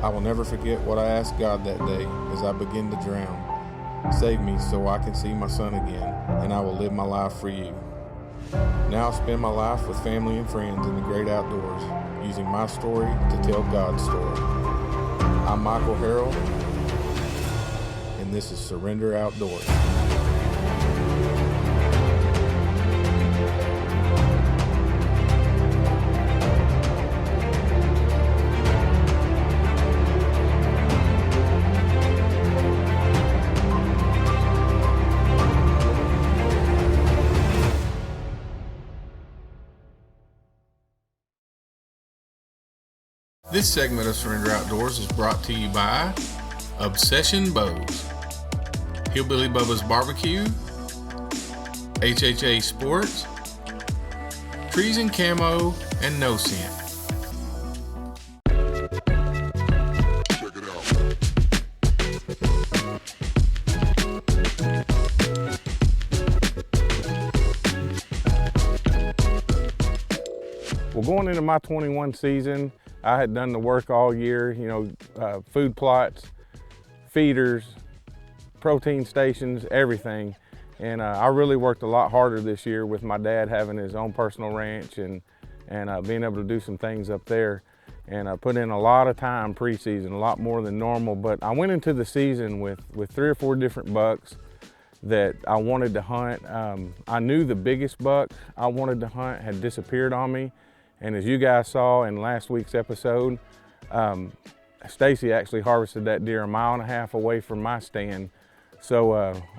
I will never forget what I asked God that day as I began to drown. Save me so I can see my son again, and I will live my life for you. Now I spend my life with family and friends in the great outdoors, using my story to tell God's story. I'm Michael Harrell, and this is Surrender Outdoors. This segment of Surrender Outdoors is brought to you by Obsession Bows, Hillbilly Bubba's Barbecue, HHA Sports, Trees and Camo, and No Scent. Check it out. Well, going into my 21 season, I had done the work all year, food plots, feeders, protein stations, everything. And I really worked a lot harder this year with my dad having his own personal ranch and being able to do some things up there. And I put in a lot of time preseason, a lot more than normal. But I went into the season with 3 or 4 different bucks that I wanted to hunt. I knew the biggest buck I wanted to hunt had disappeared on me. And as you guys saw in last week's episode, Stacy actually harvested that deer 1.5 miles away from my stand. So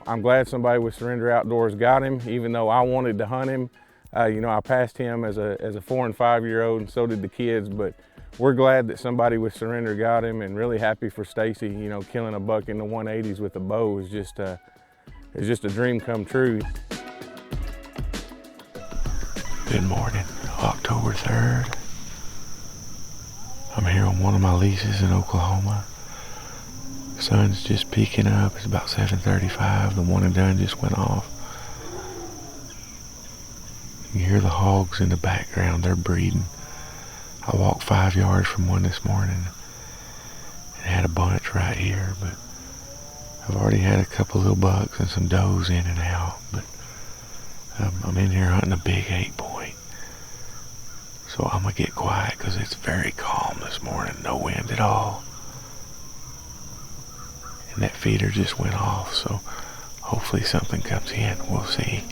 I'm glad somebody with Surrender Outdoors got him, even though I wanted to hunt him. I passed him as a 4 and 5 year old, and so did the kids, but we're glad that somebody with Surrender got him, and really happy for Stacy. Killing a buck in the 180s with a bow is just a dream come true. Good morning, October 3rd. I'm here on one of my leases in Oklahoma. Sun's just peeking up. It's about 7:35. The one and done just went off. You hear the hogs in the background. They're breeding. I walked 5 yards from one this morning and had a bunch right here, but I've already had a couple little bucks and some does in and out, but I'm in here hunting a big 8-point. So I'm gonna get quiet because it's very calm this morning, no wind at all. And that feeder just went off, so hopefully something comes in, we'll see.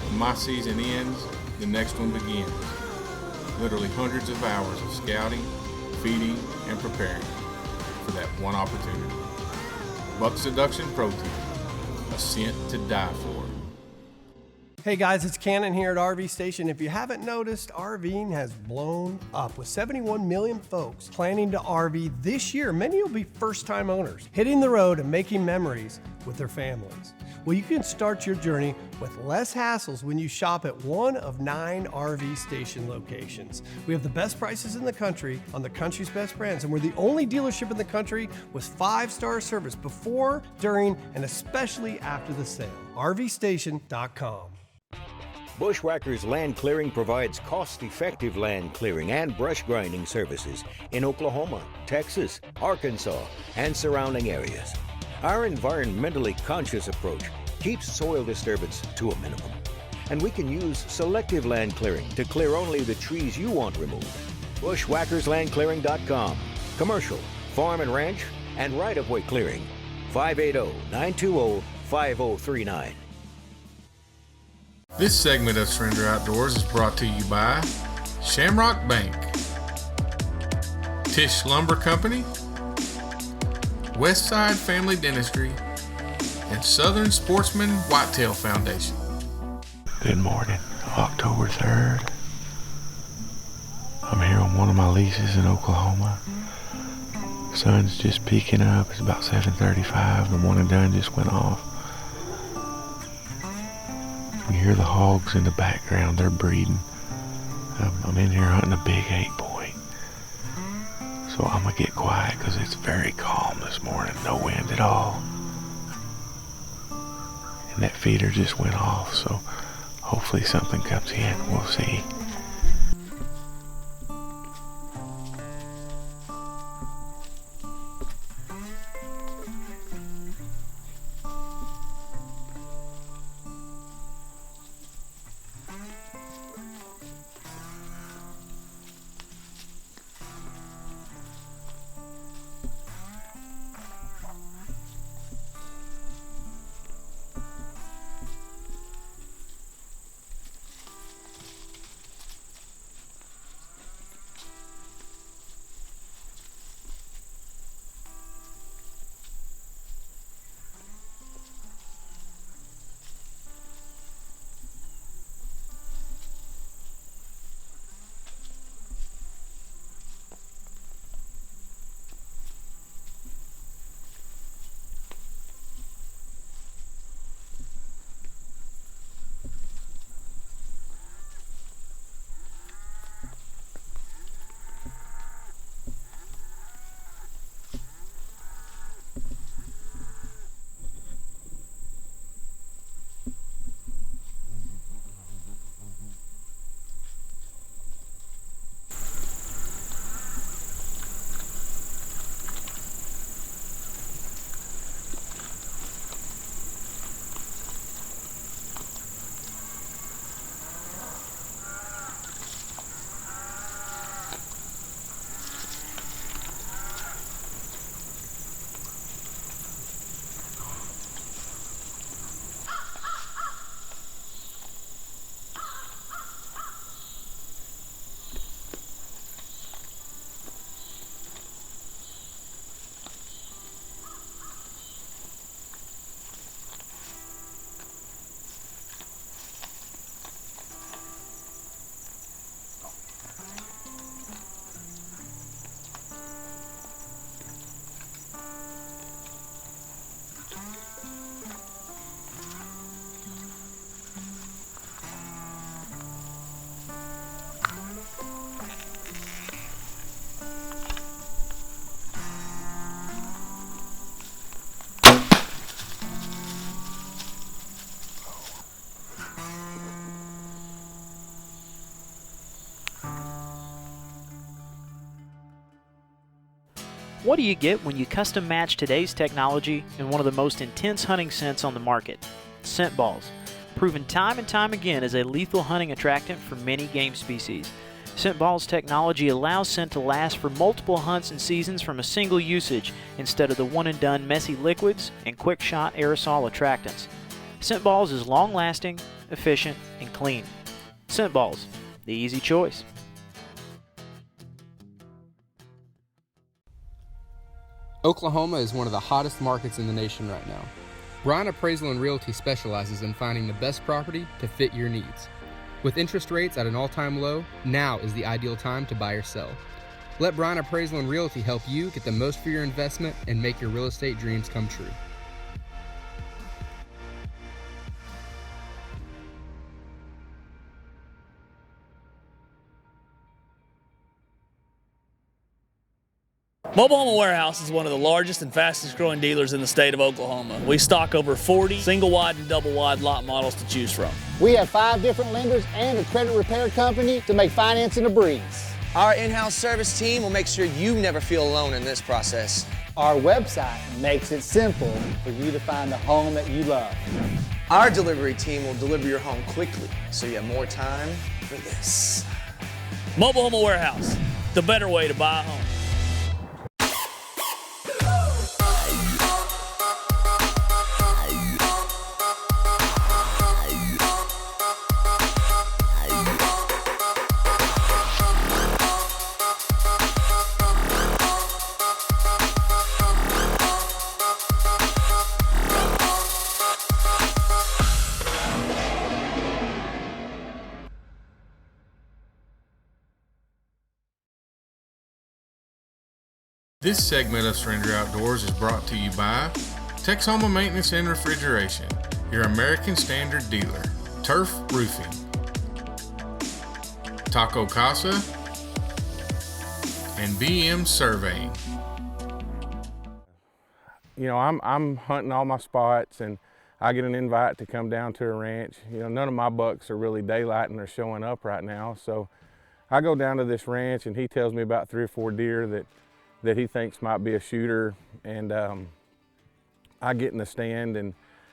When my season ends, the next one begins. Literally hundreds of hours of scouting, feeding, and preparing for that one opportunity. Buck Seduction Protein, a scent to die for. Hey guys, it's Cannon here at RV Station. If you haven't noticed, RVing has blown up with 71 million folks planning to RV this year. Many will be first-time owners, hitting the road and making memories with their families. Well, you can start your journey with less hassles when you shop at one of 9 RV Station locations. We have the best prices in the country on the country's best brands, and we're the only dealership in the country with 5-star service before, during, and especially after the sale. RVStation.com. Bushwhackers Land Clearing provides cost-effective land clearing and brush grinding services in Oklahoma, Texas, Arkansas, and surrounding areas. Our environmentally conscious approach keeps soil disturbance to a minimum, and we can use selective land clearing to clear only the trees you want removed. Bushwhackerslandclearing.com. Commercial, farm and ranch, and right-of-way clearing. 580-920-5039. This segment of Surrender Outdoors is brought to you by Shamrock Bank, Tisch Lumber Company, Westside Family Dentistry, and Southern Sportsman Whitetail Foundation. Good morning, October 3rd. I'm here on one of my leases in Oklahoma. Sun's just peeking up. It's about 7:35. The one and done just went off. You hear the hogs in the background. They're breeding. I'm in here hunting a big 8-point. So I'm going to get quiet because it's very calm this morning. No wind at all. And that feeder just went off, so hopefully something comes in. We'll see. What do you get when you custom match today's technology in one of the most intense hunting scents on the market? Scent balls. proven time and time again as a lethal hunting attractant for many game species. Scent Ball's technology allows scent to last for multiple hunts and seasons from a single usage instead of the one-and-done messy liquids and quick-shot aerosol attractants. Scent Balls is long-lasting, efficient, and clean. Scent Balls, the easy choice. Oklahoma is one of the hottest markets in the nation right now. Bryan Appraisal and Realty specializes in finding the best property to fit your needs. With interest rates at an all-time low, now is the ideal time to buy or sell. Let Bryan Appraisal and Realty help you get the most for your investment and make your real estate dreams come true. Mobile Home Warehouse is one of the largest and fastest growing dealers in the state of Oklahoma. We stock over 40 single wide and double wide lot models to choose from. We have 5 different lenders and a credit repair company to make financing a breeze. Our in-house service team will make sure you never feel alone in this process. Our website makes it simple for you to find the home that you love. Our delivery team will deliver your home quickly so you have more time for this. Mobile Home Warehouse, the better way to buy a home. This segment of Surrender Outdoors is brought to you by Texoma Maintenance and Refrigeration, your American Standard dealer, Turf Roofing, Taco Casa, and BM Surveying. You know, I'm hunting all my spots, and I get an invite to come down to a ranch. You know, none of my bucks are really daylighting or showing up right now, so I go down to this ranch, and he tells me about 3 or 4 deer that he thinks might be a shooter, and I get in the stand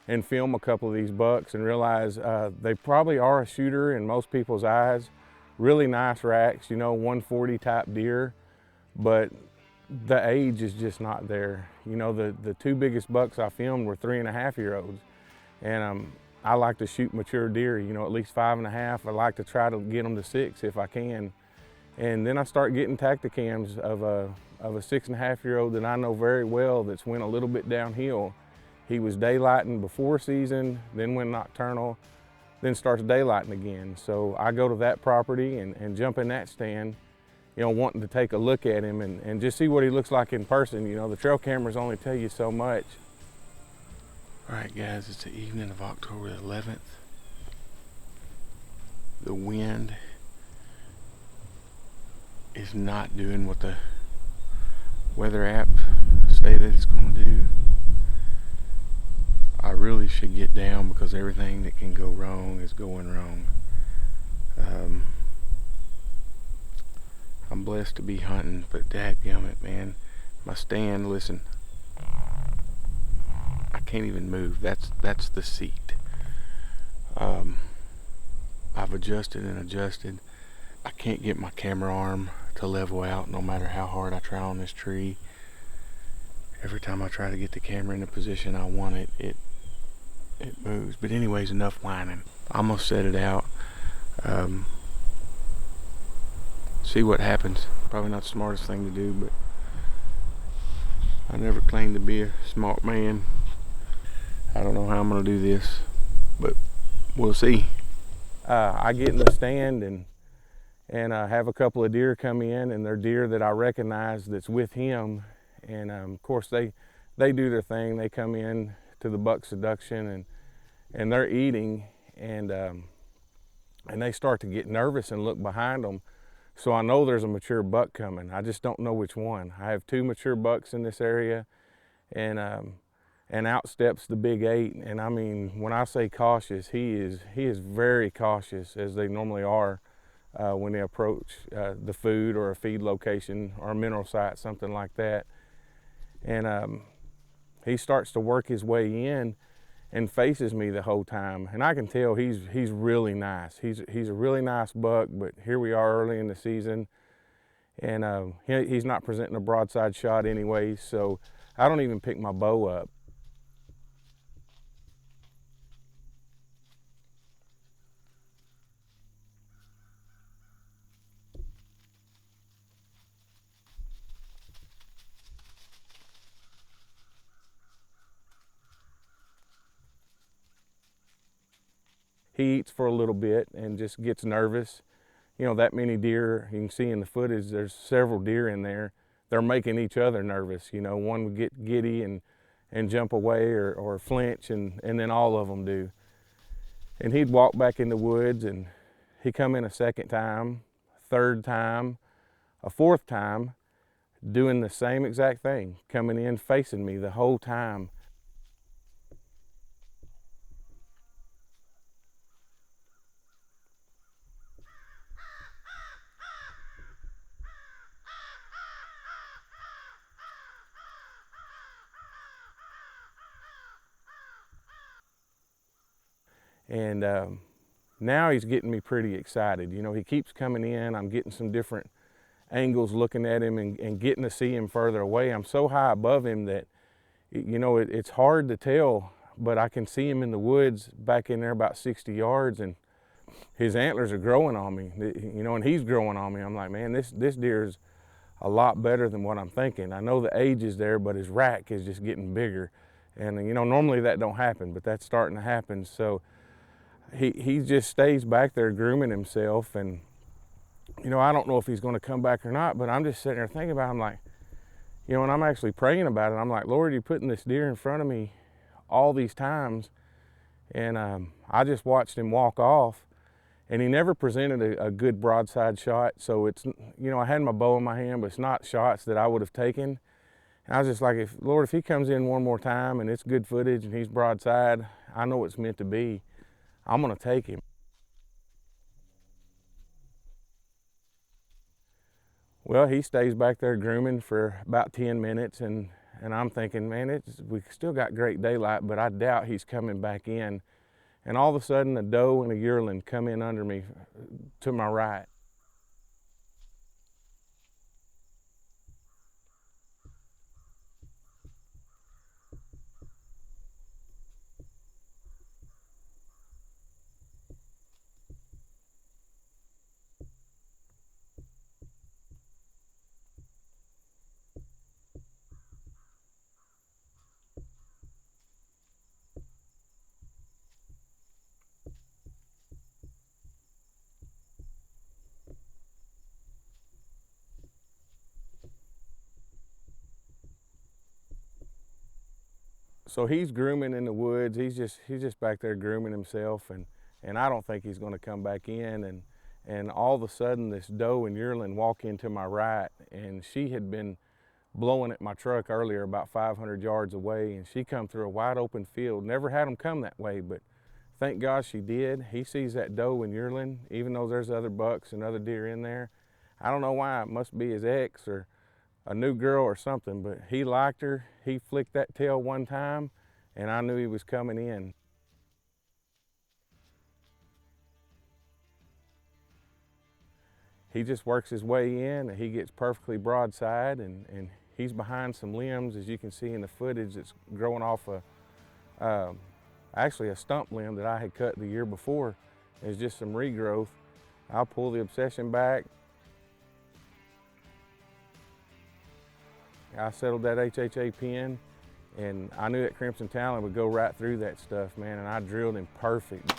and film a couple of these bucks and realize they probably are a shooter in most people's eyes. Really nice racks, you know, 140 type deer, but the age is just not there. You know, the 2 biggest bucks I filmed were 3.5-year-olds, and I like to shoot mature deer, you know, at least 5.5. I like to try to get them to 6 if I can. And then I start getting tacticams of a 6.5-year-old that I know very well that's went a little bit downhill. He was daylighting before season, then went nocturnal, then starts daylighting again. So I go to that property and jump in that stand, you know, wanting to take a look at him and just see what he looks like in person. You know, the trail cameras only tell you so much. All right, guys, it's the evening of October the 11th. The wind is not doing what the weather app say that it's going to do. I really should get down because everything that can go wrong is going wrong. I'm blessed to be hunting, but dadgummit, man, my stand, listen, I can't even move. That's the seat. I've adjusted and adjusted. I can't get my camera arm to level out no matter how hard I try on this tree. Every time I try to get the camera in the position I want it, it moves. But anyways, enough whining. I'm gonna set it out. See what happens. Probably not the smartest thing to do, but I never claimed to be a smart man. I don't know how I'm gonna do this, but we'll see. I get in the stand and have a couple of deer come in, and they're deer that I recognize that's with him. And of course they do their thing. They come in to the buck seduction and they're eating, and they start to get nervous and look behind them. So I know there's a mature buck coming. I just don't know which one. I have 2 mature bucks in this area, and out steps the big 8. And I mean, when I say cautious, he is very cautious, as they normally are when they approach the food or a feed location or a mineral site, something like that. And he starts to work his way in, and faces me the whole time. And I can tell he's really nice. He's a really nice buck, but here we are early in the season, and he's not presenting a broadside shot anyway, so I don't even pick my bow up. He eats for a little bit and just gets nervous. You know, that many deer, you can see in the footage, there's several deer in there. They're making each other nervous. You know, one would get giddy and jump away or flinch, and then all of them do. And he'd walk back in the woods, and he'd come in a second time, third time, a fourth time, doing the same exact thing, coming in facing me the whole time. And now he's getting me pretty excited. You know, he keeps coming in. I'm getting some different angles looking at him and getting to see him further away. I'm so high above him that, you know, it's hard to tell, but I can see him in the woods back in there about 60 yards, and his antlers are growing on me, you know, and he's growing on me. I'm like, man, this deer's a lot better than what I'm thinking. I know the age is there, but his rack is just getting bigger. And, you know, normally that don't happen, but that's starting to happen. So he just stays back there grooming himself, and you know, I don't know if he's going to come back or not, but I'm just sitting there thinking about it. I'm like, you know, and I'm actually praying about it. I'm like, Lord, you're putting this deer in front of me all these times, and I just watched him walk off, and he never presented a good broadside shot. So it's, you know, I had my bow in my hand, but it's not shots that I would have taken. And I was just like, Lord, if he comes in one more time and it's good footage and he's broadside, I know it's meant to be. I'm gonna take him. Well, he stays back there grooming for about 10 minutes, and I'm thinking, man, we still got great daylight, but I doubt he's coming back in. And all of a sudden, a doe and a yearling come in under me to my right. So he's grooming in the woods. He's just back there grooming himself, and I don't think he's going to come back in. And all of a sudden, this doe and yearling walk into my right, and she had been blowing at my truck earlier about 500 yards away, and she come through a wide open field. Never had them come that way, but thank God she did. He sees that doe and yearling, even though there's other bucks and other deer in there. I don't know why. It must be his ex or a new girl or something, but he liked her. He flicked that tail one time, and I knew he was coming in. He just works his way in, and he gets perfectly broadside, and he's behind some limbs, as you can see in the footage, that's growing off actually a stump limb that I had cut the year before. It's just some regrowth. I'll pull the obsession back. I settled that HHA pin, and I knew that Crimson Talon would go right through that stuff, man, and I drilled him perfect.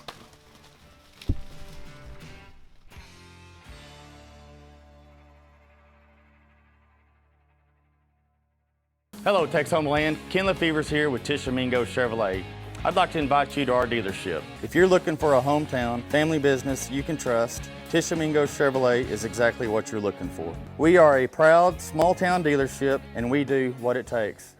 Hello, Texas Homeland. Ken Lefevre's here with Tishomingo Chevrolet. I'd like to invite you to our dealership. If you're looking for a hometown family business you can trust, Tishomingo Chevrolet is exactly what you're looking for. We are a proud small town dealership, and we do what it takes.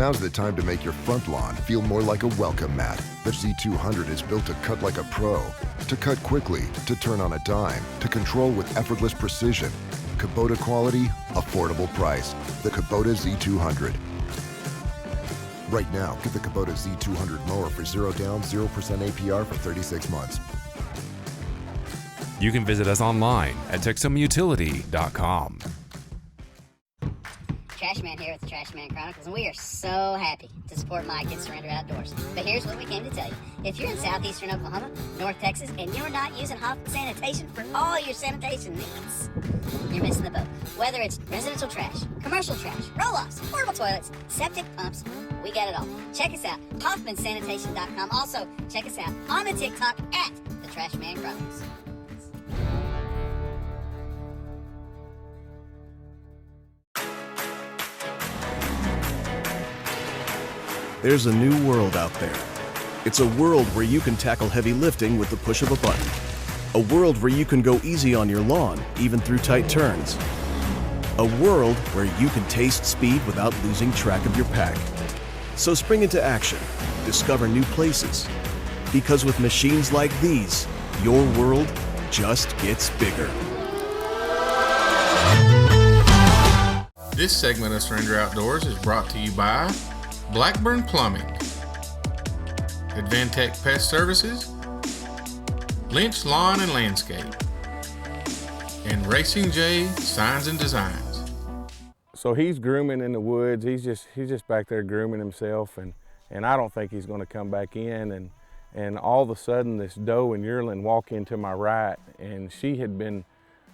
Now's the time to make your front lawn feel more like a welcome mat. The Z200 is built to cut like a pro, to cut quickly, to turn on a dime, to control with effortless precision. Kubota quality, affordable price. The Kubota Z200. Right now, get the Kubota Z200 mower for 0 down, 0% APR for 36 months. You can visit us online at Texomutility.com. Trashman here with the Trashman Chronicles, and we are so happy to support Mike at Surrender Outdoors. But here's what we came to tell you. If you're in southeastern Oklahoma, North Texas, and you're not using Hoffman Sanitation for all your sanitation needs, you're missing the boat. Whether it's residential trash, commercial trash, roll-offs, portable toilets, septic pumps, we got it all. Check us out, HoffmanSanitation.com. Also, check us out on the TikTok at the Trashman Chronicles. There's a new world out there. It's a world where you can tackle heavy lifting with the push of a button. A world where you can go easy on your lawn, even through tight turns. A world where you can taste speed without losing track of your pack. So spring into action. Discover new places. Because with machines like these, your world just gets bigger. This segment of Surrender Outdoors is brought to you by Blackburn Plumbing, Advantech Pest Services, Lynch Lawn and Landscape, and Racing J Signs and Designs. So he's grooming in the woods. He's just back there grooming himself, and I don't think he's going to come back in. And all of a sudden, this doe and yearling walk into my right, and she had been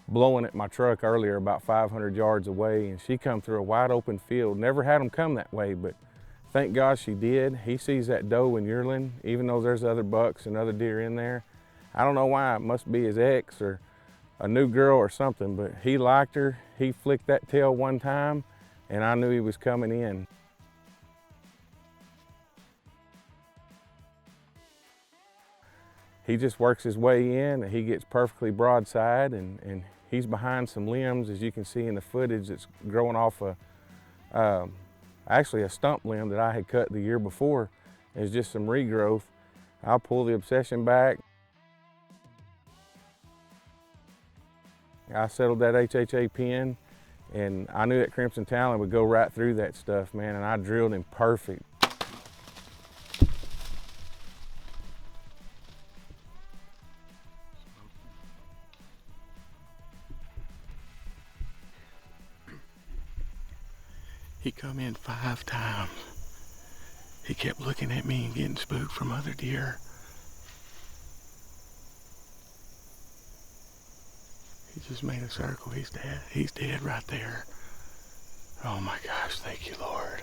blowing at my truck earlier about 500 yards away, and she come through a wide open field. Never had them come that way, but thank God she did. He sees that doe and yearling, even though there's other bucks and other deer in there. I don't know why. It must be his ex or a new girl or something, but he liked her. He flicked that tail one time, and I knew he was coming in. He just works his way in, and he gets perfectly broadside, and he's behind some limbs, as you can see in the footage. That's growing off actually a stump limb that I had cut the year before. It's just some regrowth. I'll pull the Obsession back. I settled that HHA pin, and I knew that Crimson Talon would go right through that stuff, man, and I drilled him perfect. He come in 5 times. He kept looking at me and getting spooked from other deer. He just made a circle. He's dead. He's dead right there. Oh my gosh, thank you, Lord.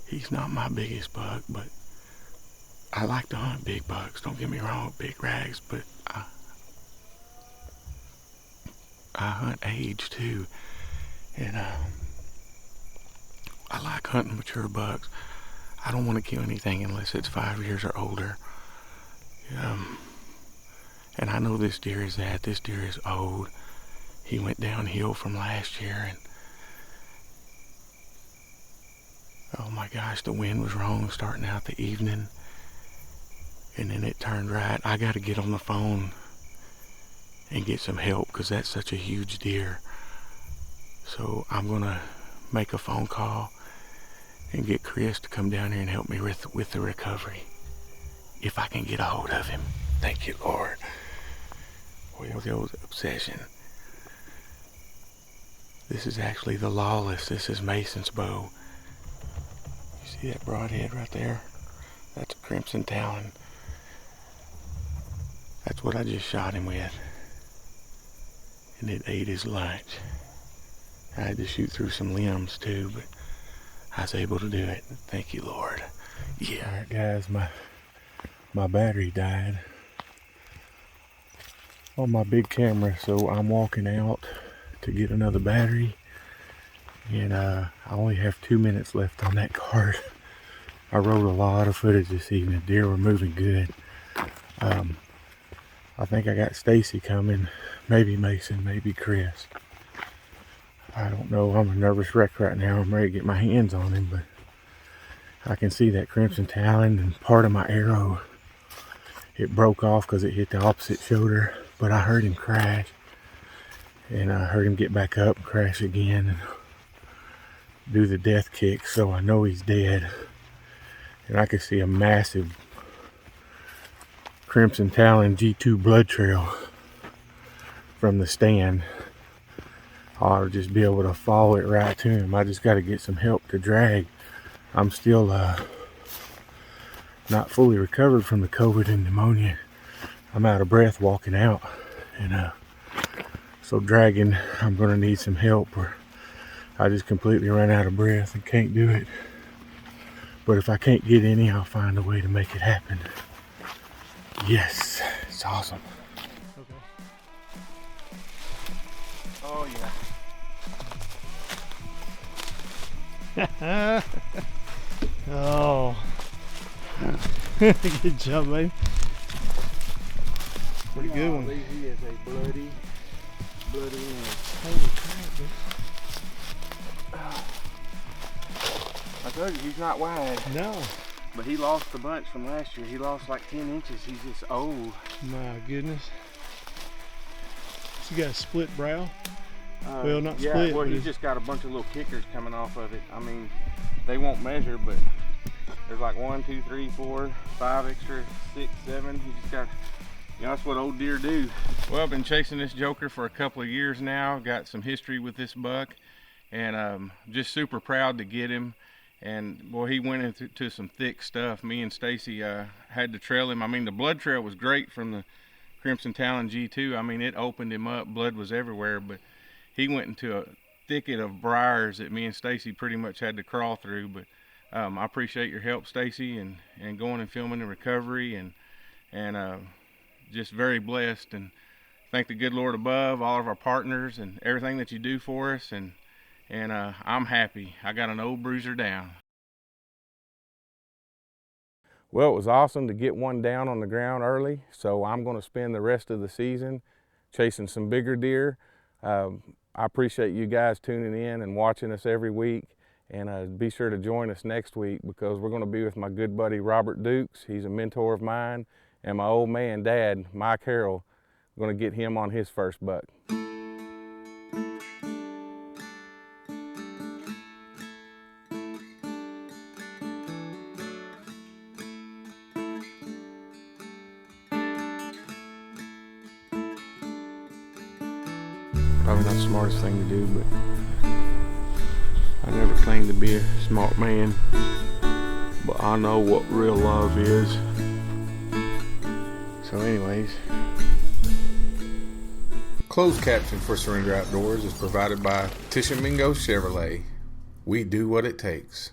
He's not my biggest buck, but I like to hunt big bucks. Don't get me wrong, big rags, but I hunt age too. And I like hunting mature bucks. I don't want to kill anything unless it's 5 years or older. And I know this deer is that. This deer is old. He went downhill from last year, and oh my gosh, the wind was wrong starting out the evening, and then it turned right. I got to get on the phone and get some help because that's such a huge deer. So I'm gonna make a phone call and get Chris to come down here and help me with the recovery, if I can get a hold of him. Thank you, Lord. Well, there was Obsession. This is actually the Lawless. This is Mason's bow. You see that broadhead right there? That's a Crimson Talon. That's what I just shot him with. And it ate his lunch. I had to shoot through some limbs too, but I was able to do it. Thank you, Lord. Yeah. All right, guys, my battery died on my big camera, so I'm walking out to get another battery, and I only have 2 minutes left on that card. I wrote a lot of footage this evening. Deer were moving good. I think I got Stacy coming, maybe Mason, maybe Chris. I don't know. I'm a nervous wreck right now. I'm ready to get my hands on him, but I can see that crimson talon, and part of my arrow, it broke off because it hit the opposite shoulder, but I heard him crash, and I heard him get back up and crash again and do the death kick, so I know he's dead. And I can see a massive crimson talon G2 blood trail from the stand. I'll just be able to follow it right to him. I just got to get some help to drag. I'm still not fully recovered from the COVID and pneumonia. I'm out of breath walking out, and so dragging, I'm gonna need some help, or I just completely ran out of breath and can't do it. But if I can't get any, I'll find a way to make it happen. Yes, it's awesome. Okay. Oh yeah. Oh. Good job, baby. Pretty good one. He is a bloody man. Holy crap, dude. I told you, he's not wide. No. But he lost a bunch from last year. He lost like 10 inches. He's just old. My goodness. So you got a split brow? Well, not yeah, split. well, he's just got a bunch of little kickers coming off of it. I mean, they won't measure, but there's like 1, 2, 3, 4, 5 extra, 6, 7. He just got, you know, that's what old deer do. Well, I've been chasing this joker for a couple of years now. Got some history with this buck, and just super proud to get him. And boy, he went into some thick stuff. Me and Stacy had to trail him. I mean, the blood trail was great from the Crimson Talon G2. I mean, it opened him up. Blood was everywhere, but he went into a thicket of briars that me and Stacy pretty much had to crawl through. But I appreciate your help, Stacy, and going and filming the recovery, and just very blessed, and thank the good Lord above, all of our partners, and everything that you do for us, and I'm happy. I got an old bruiser down. Well, it was awesome to get one down on the ground early, so I'm going to spend the rest of the season chasing some bigger deer. I appreciate you guys tuning in and watching us every week, and be sure to join us next week, because we're going to be with my good buddy Robert Dukes. He's a mentor of mine, and my old man dad, Mike Harrell. We're going to get him on his first buck. Probably not the smartest thing to do, but I never claimed to be a smart man, but I know what real love is. So anyways, closed caption for Surrender Outdoors is provided by Tishomingo Chevrolet. We do what it takes.